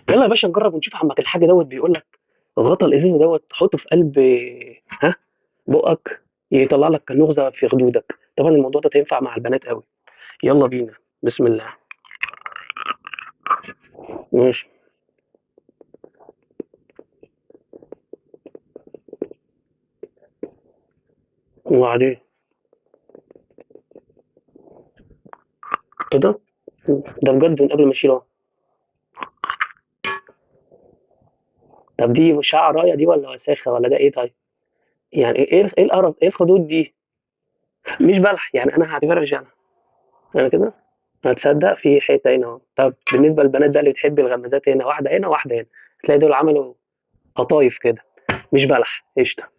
يلا يا باشا نجرب ونشوف عمك الحاج دوت بيقول لك غطا الازازه دوت تحطه في قلب ها بقك يطلع لك نغزه في خدودك. طبعا الموضوع ده هينفع مع البنات قوي. يلا بينا. بسم الله. ماشي. وبعدين كده ده بجد من قبل ما اشيله. طب دي مشاعة راية دي ولا وساخة ولا ده ايه طيب؟ يعني ايه القرف، ايه الخدود دي؟ مش بلح يعني، انا هعتبرها مش انا كده. هتصدق في حته هنا اهو. طب بالنسبه للبنات بقى اللي بتحب الغمازات، هنا واحده هنا واحده هنا، تلاقي دول عملوا قطايف كده. مش بلح قشطه.